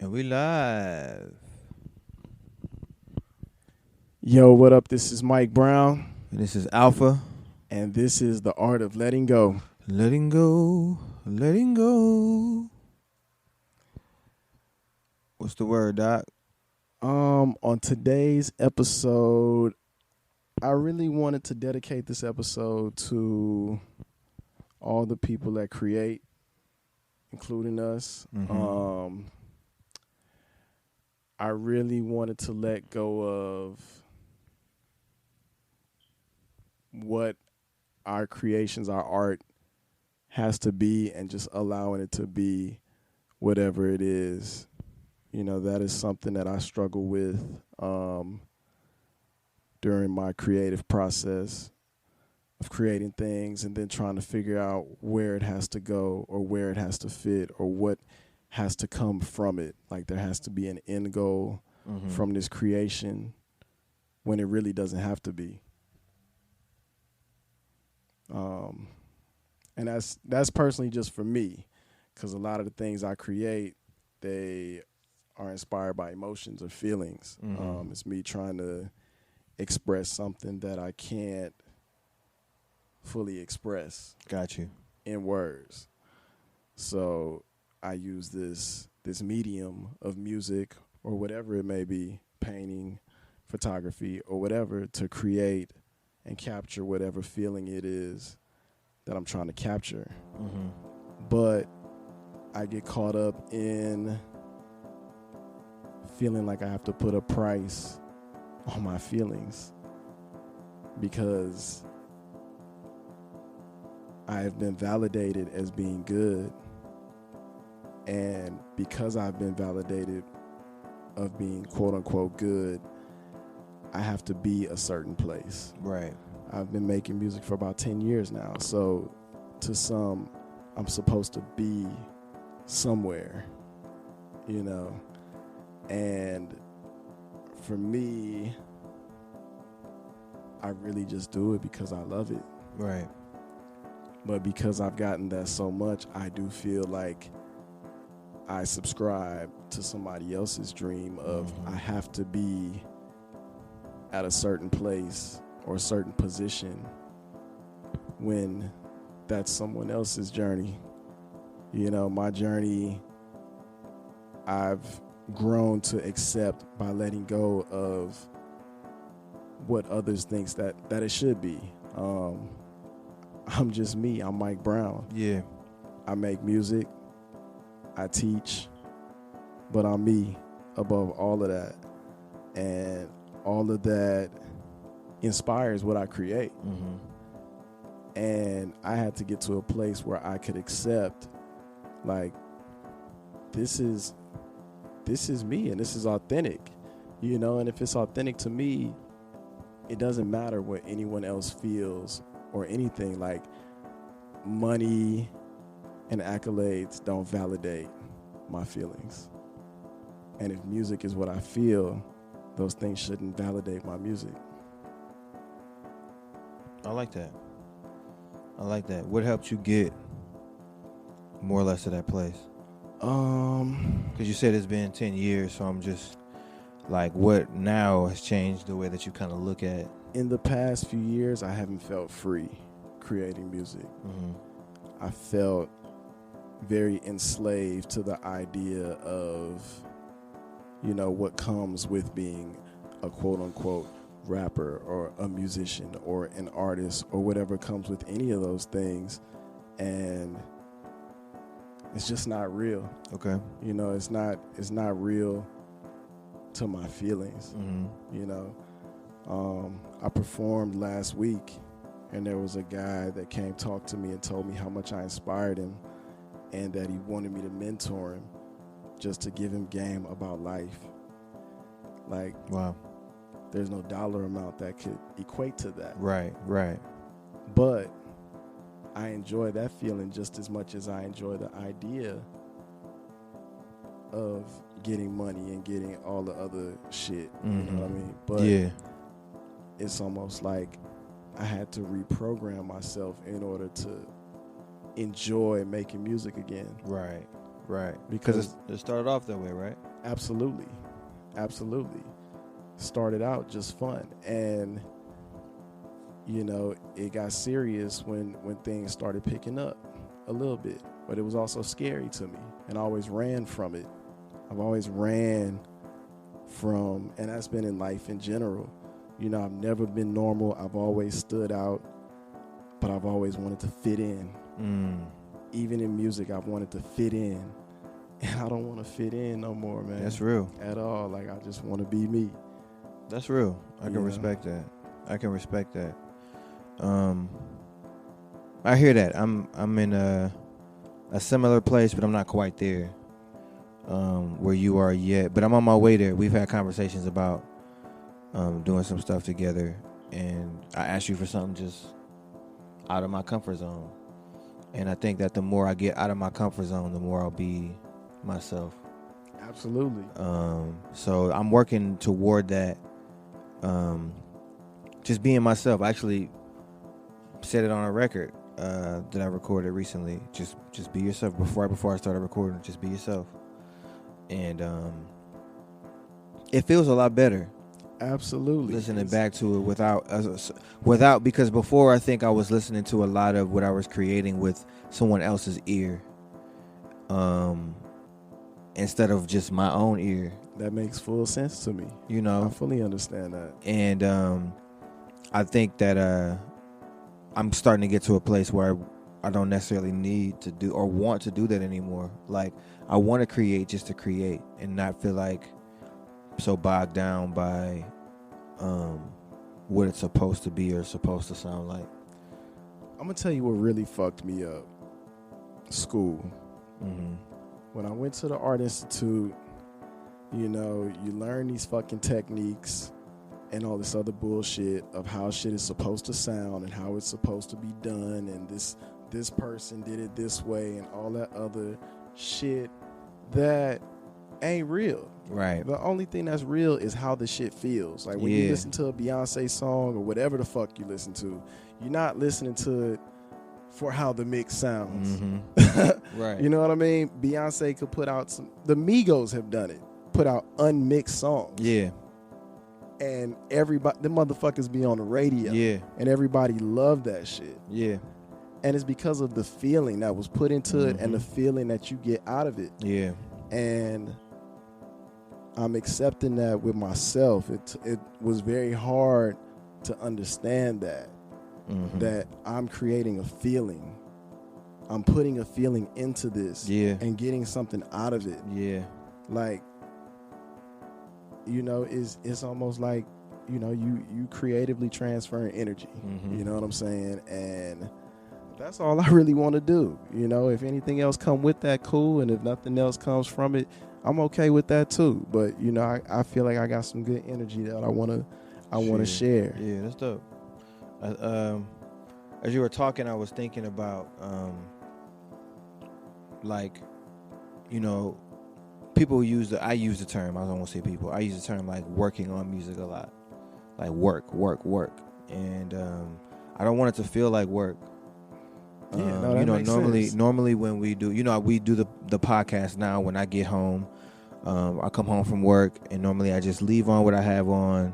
And we live. Yo, what up? This is Mike Brown, And this is Alpha. and this is The Art of Letting Go. Letting go. Letting go. What's the word, Doc? On today's episode, I really wanted to dedicate this episode to all the people that create, including us. I really wanted to let go of what our creations, our art has to be, and just allowing it to be whatever it is. You know, that is something that I struggle with during my creative process of creating things and then trying to figure out where it has to go or where it has to fit or what has to come from it. Like there has to be an end goal from this creation when it really doesn't have to be. And that's personally just for me, because a lot of the things I create, they are inspired by emotions or feelings. It's me trying to express something that I can't fully express. Got you. In words. So I use this medium of music or whatever it may be, painting, photography, or whatever, to create and capture whatever feeling it is that I'm trying to capture. But I get caught up in feeling like I have to put a price on my feelings because I have been validated as being good. And because I've been validated of being quote unquote good, I have to be a certain place. Right. I've been making music for about 10 years now. So to some, I'm supposed to be somewhere, you know. And for me, I really just do it because I love it. Right. But because I've gotten that so much, I do feel like I subscribe to somebody else's dream of I have to be at a certain place or a certain position when that's someone else's journey. You know, my journey, I've grown to accept by letting go of what others think that it should be. I'm just me. I'm Mike Brown. Yeah. I make music. I teach. But I'm me above all of that. And all of that inspires what I create. And I had to get to a place where I could accept, like, this is me and this is authentic, you know. And if it's authentic to me, it doesn't matter what anyone else feels or anything. Like, money and accolades don't validate my feelings. And if music is what I feel, those things shouldn't validate my music. I like that. What helped you get more or less to that place? Because you said it's been 10 years, so I'm just like, what now has changed the way that you kind of look at? In the past few years, I haven't felt free creating music. I felt very enslaved to the idea of, you know, what comes with being a quote-unquote rapper or a musician or an artist or whatever comes with any of those things. And it's just not real. Okay. You know, it's not real to my feelings. You know, I performed last week, and there was a guy that came talk to me and told me how much I inspired him and that he wanted me to mentor him just to give him game about life. Like, wow, there's no dollar amount that could equate to that. Right. But I enjoy that feeling just as much as I enjoy the idea of getting money and getting all the other shit. You know what I mean? But yeah, it's almost like I had to reprogram myself in order to enjoy making music again. right. Right. Because it started off that way, right? absolutely. Started out just fun, and it got serious when things started picking up a little bit, but it was also scary to me, and I always ran from it. I've always ran from, and that's been in life in general. I've never been normal. I've always stood out, but I've always wanted to fit in. Even in music, I've wanted to fit in, and I don't want to fit in no more, man. That's real. At all. Like, I just want to be me. That's real. I can respect that. I hear that. I'm in a similar place, but I'm not quite there where you are yet. But I'm on my way there. We've had conversations about doing some stuff together, and I asked you for something just out of my comfort zone. And I think that the more I get out of my comfort zone, the more I'll be myself. Absolutely. So I'm working toward that. Just being myself. I actually said it on a record that I recorded recently. Just be yourself. Before I started recording, just be yourself. And it feels a lot better. Absolutely. Listening back to it without, because before I think I was listening to a lot of what I was creating with someone else's ear, instead of just my own ear. That makes full sense to me. I fully understand that. And I think that I'm starting to get to a place where I don't necessarily need to do or want to do that anymore. Like, I want to create just to create and not feel like so bogged down by what it's supposed to be or supposed to sound like. I'm gonna tell you what really fucked me up. School. When I went to the Art Institute, you learn these fucking techniques and all this other bullshit of how shit is supposed to sound and how it's supposed to be done, and this person did it this way and all that other shit that ain't real. Right. The only thing that's real is how the shit feels. Like, when you listen to a Beyonce song or whatever the fuck you listen to, you're not listening to it for how the mix sounds. Right. You know what I mean? Beyonce could put out the Migos have done it, put out unmixed songs. Yeah. And everybody, the motherfuckers be on the radio. Yeah. And everybody loved that shit. Yeah. And it's because of the feeling that was put into it and the feeling that you get out of it. Yeah. And I'm accepting that with myself. It was very hard to understand that. That I'm creating a feeling. I'm putting a feeling into this. Yeah. And getting something out of it. Yeah. Like, it's almost like, you creatively transferring energy. You know what I'm saying? And that's all I really want to do. If anything else come with that, cool. And if nothing else comes from it, I'm okay with that too. But I feel like I got some good energy that I want to share. Yeah, that's dope. As you were talking, I was thinking about people I use the term, I don't want to say people, I use the term like working on music a lot. Like work. And I don't want it to feel like work. Yeah, no, that makes sense. Normally when we do, we do the podcast now when I get home. I come home from work, and normally I just leave on what I have on,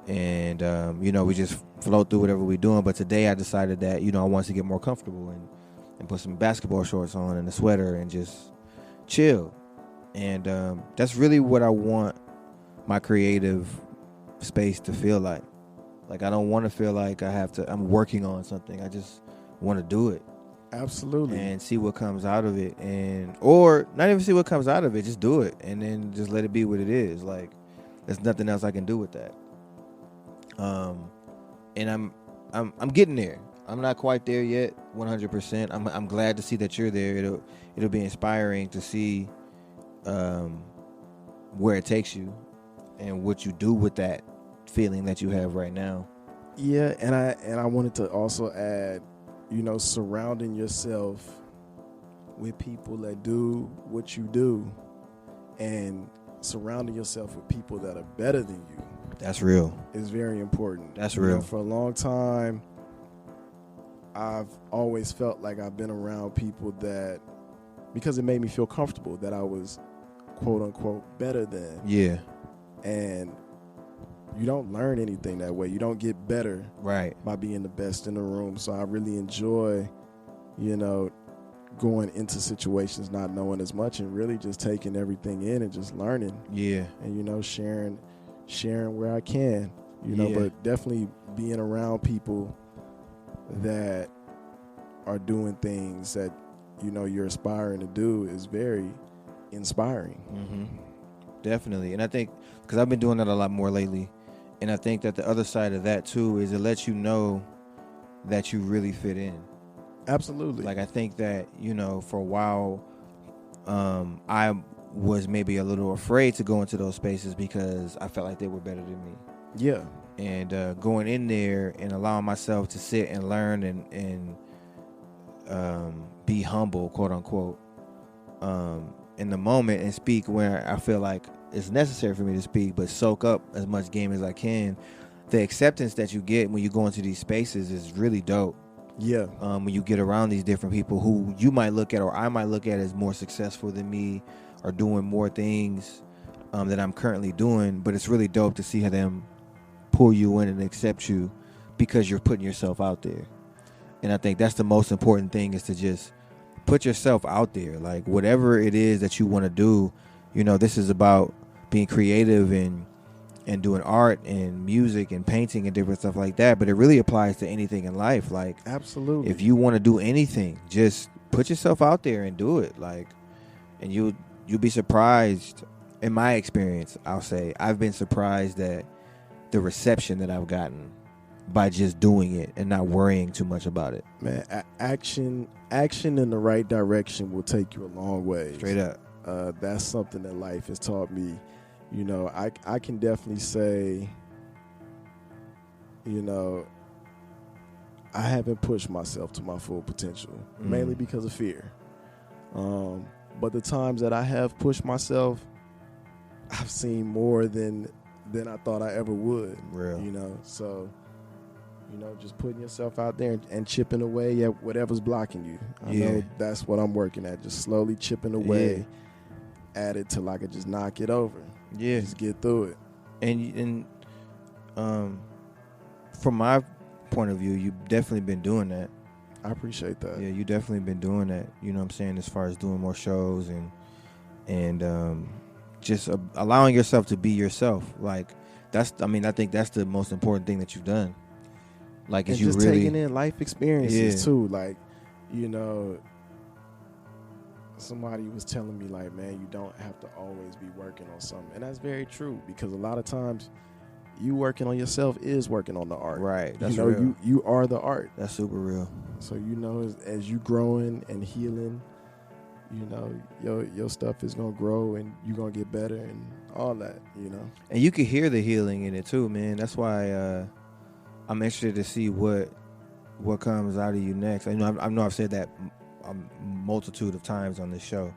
and we just flow through whatever we're doing. But today I decided that I wanted to get more comfortable and put some basketball shorts on and a sweater and just chill. And that's really what I want my creative space to feel like. Like, I don't want to feel like I'm working on something. I just want to do it. Absolutely. And see what comes out of it, or not even see what comes out of it, just do it, and then just let it be what it is. Like, there's nothing else I can do with that. And I'm getting there. I'm not quite there yet, 100%. I'm glad to see that you're there. It'll be inspiring to see where it takes you and what you do with that feeling that you have right now. Yeah, and I wanted to also add, surrounding yourself with people that do what you do, and surrounding yourself with people that are better than you. That's real. Is very important. That's real. For a long time, I've always felt like I've been around people that because it made me feel comfortable that I was quote unquote better than. Yeah. And you don't learn anything that way. You don't get better Right. by being the best in the room. So I really enjoy, going into situations not knowing as much and really just taking everything in and just learning. Yeah. And sharing where I can. But definitely being around people that are doing things that you're aspiring to do is very inspiring. Mm-hmm. Definitely. And I think because I've been doing that a lot more lately, and I think that the other side of that too is it lets you know that you really fit in. Absolutely. Like I think that for a while I was maybe a little afraid to go into those spaces because I felt like they were better than me. Yeah. And going in there and allowing myself to sit and learn and be humble, quote unquote, in the moment and speak where I feel like it's necessary for me to speak, but soak up as much game as I can. The acceptance that you get when you go into these spaces is really dope. Yeah. When you get around these different people who you might look at or I might look at as more successful than me or doing more things that I'm currently doing, but it's really dope to see how them pull you in and accept you because you're putting yourself out there. And I think that's the most important thing, is to just put yourself out there. Like whatever it is that you want to do, this is about being creative and doing art and music and painting and different stuff like that. But it really applies to anything in life. Like, absolutely, if you want to do anything, just put yourself out there and do it. Like, and you'll be surprised. In my experience, I'll say I've been surprised at the reception that I've gotten by just doing it and not worrying too much about it. Man, action in the right direction will take you a long way. Straight up. That's something that life has taught me. I can definitely say, I haven't pushed myself to my full potential, mainly because of fear. But the times that I have pushed myself, I've seen more than I thought I ever would. Real. So, just putting yourself out there and chipping away at whatever's blocking you. I know that's what I'm working at, just slowly chipping away at it till I could just knock it over. Yeah. Just get through it. And from my point of view, you've definitely been doing that. I appreciate that. Yeah, you definitely been doing that. You know what I'm saying? As far as doing more shows and just allowing yourself to be yourself. Like I think that's the most important thing that you've done. Like, and is you just really taking in life experiences too. Like, somebody was telling me, like, man, you don't have to always be working on something. And that's very true, because a lot of times you working on yourself is working on the art. Right. That's real. You are the art. That's super real. So, as you growing and healing, your stuff is going to grow and you're going to get better and all that, And you can hear the healing in it too, man. That's why I'm interested to see what comes out of you next. I know I've said that a multitude of times on this show,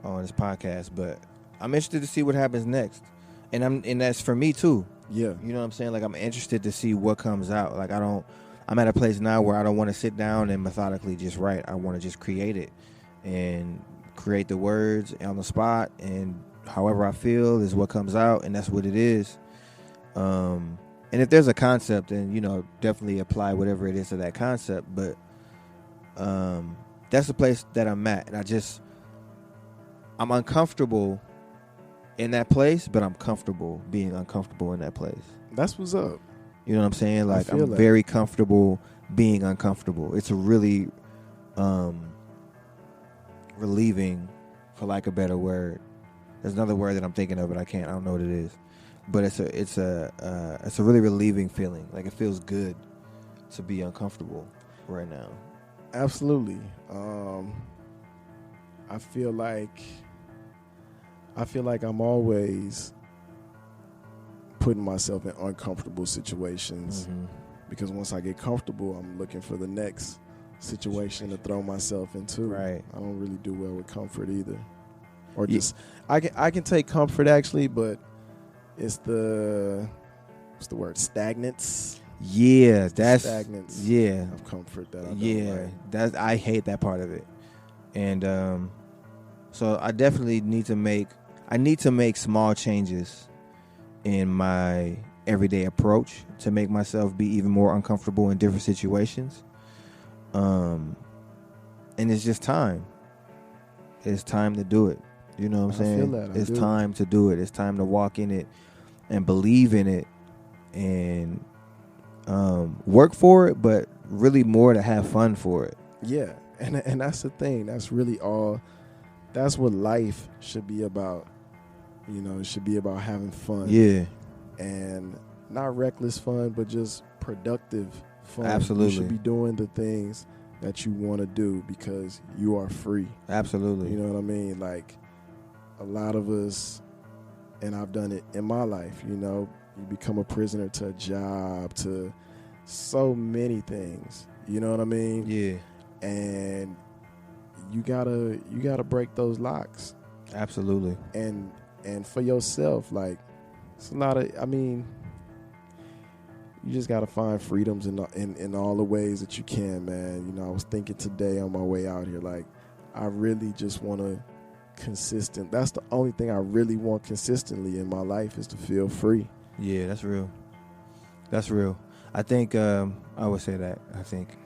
on this podcast, but I'm interested to see what happens next. And that's for me too. Yeah. You know what I'm saying? Like, I'm interested to see what comes out. Like, I'm at a place now where I don't want to sit down and methodically just write. I want to just create it and create the words on the spot, and however I feel is what comes out, and that's what it is. And if there's a concept, then, definitely apply whatever it is to that concept. But that's the place that I'm at. And I'm uncomfortable in that place, but I'm comfortable being uncomfortable in that place. That's what's up. You know what I'm saying? Like, I'm that. very comfortable being uncomfortable. It's a really relieving, for lack of a better word. There's another word that I'm thinking of, but I don't know what it is. But it's a really relieving feeling. Like, it feels good to be uncomfortable right now. Absolutely. I feel like I'm always putting myself in uncomfortable situations, because once I get comfortable, I'm looking for the next situation to throw myself into. Right. I don't really do well with comfort either. Or just I can take comfort actually, but it's what's the word? Stagnance. Yeah, that's stagnance. Yeah, of comfort that I don't like. I hate that part of it. And So I definitely need to make small changes in my everyday approach to make myself be even more uncomfortable in different situations. And it's just time. It's time to do it. You know what I'm saying? Feel that. It's time to do it. It's time to walk in it and believe in it and work for it, but really more to have fun for it. Yeah, and that's the thing. That's really all. That's what life should be about. You know, it should be about having fun. Yeah. And not reckless fun, but just productive fun. Absolutely. You should be doing the things that you want to do because you are free. Absolutely. You know what I mean? Like, a lot of us, and I've done it in my life, you know, you become a prisoner to a job, to so many things. You know what I mean? Yeah. And you gotta break those locks. Absolutely. And for yourself, like, it's a lot of, I mean, you just gotta find freedoms in all the ways that you can, man. You know, I was thinking today on my way out here, like, I really just want to that's the only thing I really want consistently in my life, is to feel free. Yeah, that's real. That's real. I think I would say that. I think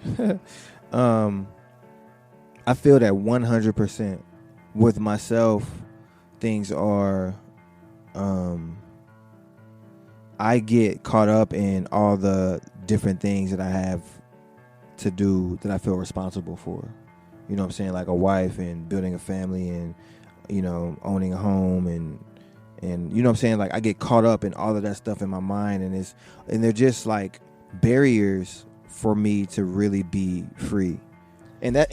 I feel that 100% with myself. Things are I get caught up in all the different things that I have to do that I feel responsible for. You know what I'm saying? Like a wife and building a family and, you know, owning a home and you know what I'm saying? Like, I get caught up in all of that stuff in my mind, and they're just like barriers for me to really be free. And I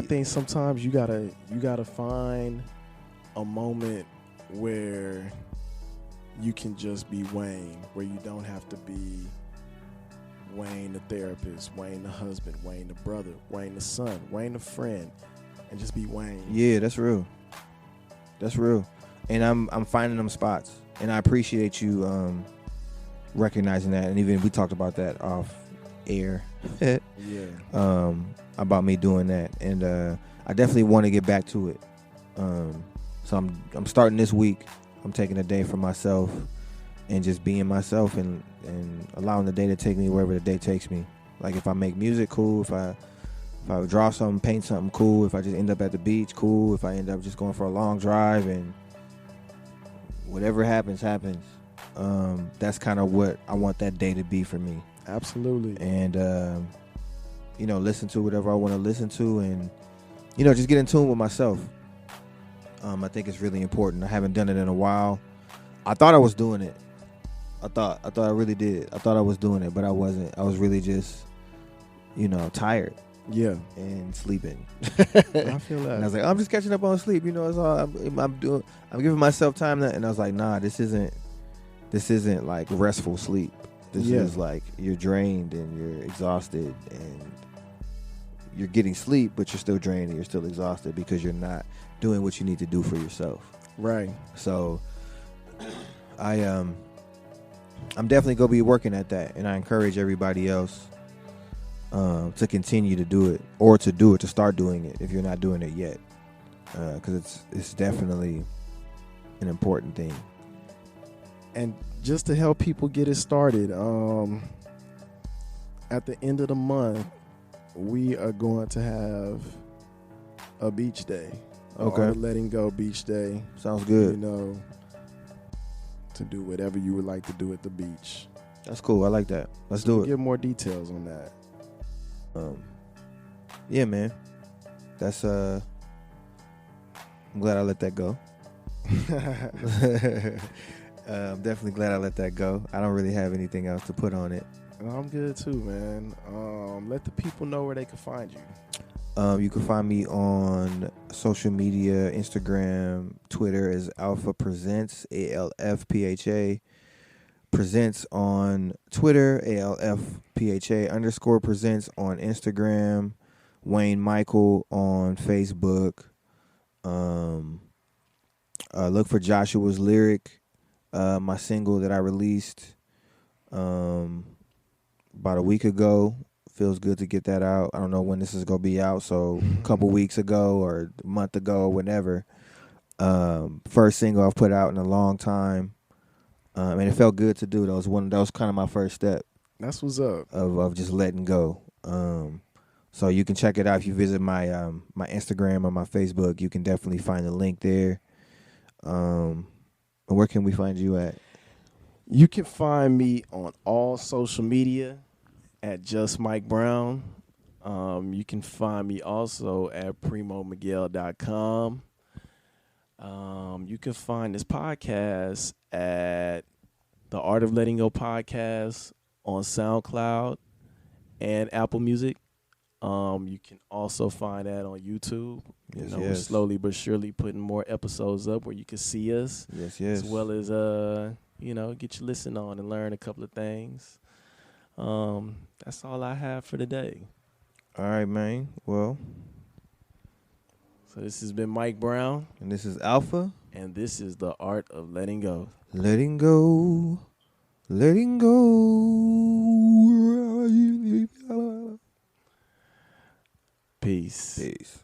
think sometimes you gotta find a moment where you can just be Wayne, where you don't have to be Wayne the therapist, Wayne the husband, Wayne the brother, Wayne the son, Wayne the friend, and just be Wayne. Yeah, that's real. That's real. And I'm finding them spots, and I appreciate you recognizing that. And even we talked about that off air. Yeah. About me doing that, and I definitely want to get back to it. So I'm starting this week. I'm taking a day for myself and just being myself and allowing the day to take me wherever the day takes me. Like, if I make music, cool. If I draw something, paint something, cool. If I just end up at the beach, cool. If I end up just going for a long drive, and whatever happens. That's kind of what I want that day to be for me. Absolutely. And you know, listen to whatever I want to listen to, and, you know, just get in tune with myself. I think it's really important. I haven't done it in a while. I thought I was doing it. I thought I really did. I thought I was doing it, but I wasn't. I was really just, you know, tired. Yeah. And sleeping. I feel that. And I was like, I'm just catching up on sleep. You know, it's all I'm doing. I'm giving myself time. And I was like, nah, this isn't like restful sleep. This is like, you're drained and you're exhausted and you're getting sleep, but you're still drained and you're still exhausted because you're not doing what you need to do for yourself. Right. So I'm definitely gonna be working at that, and I encourage everybody else to continue to do it, or to start doing it if you're not doing it yet, because it's definitely an important thing. And just to help people get it started, at the end of the month, we are going to have a beach day. Okay. A letting go beach day. Sounds good. You know, to do whatever you would like to do at the beach. That's cool. I like that. Let's do it. Get more details on that. Yeah, man. That's I'm glad I let that go. I'm definitely glad I let that go. I don't really have anything else to put on it. I'm good too, man. Let the people know where they can find you. You can find me on social media, Instagram, Twitter as Alpha Presents, ALFPHA. Presents on Twitter, ALFPHA _presents on Instagram, Wayne Michael on Facebook. Look for Joshua's Lyric, my single that I released about a week ago, Feels good to get that out. I don't know when this is gonna be out, so a couple weeks ago or a month ago, whenever. First single I've put out in a long time, and it felt good to do. That was kind of my first step That's what's up. of just letting go. So you can check it out if you visit my my Instagram or my Facebook. You can definitely find the link there. And where can we find you at? You can find me on all social media at Just Mike Brown. You can find me also at PrimoMiguel.com. You can find this podcast at the Art of Letting Go podcast on SoundCloud and Apple Music. You can also find that on YouTube. We're slowly but surely putting more episodes up where you can see us. Yes. As well as get your listen on and learn a couple of things. That's all I have for today. All right, man. Well, so this has been Mike Brown. And this is Alpha. And this is the Art of Letting Go. Letting go. Letting go. Peace. Peace.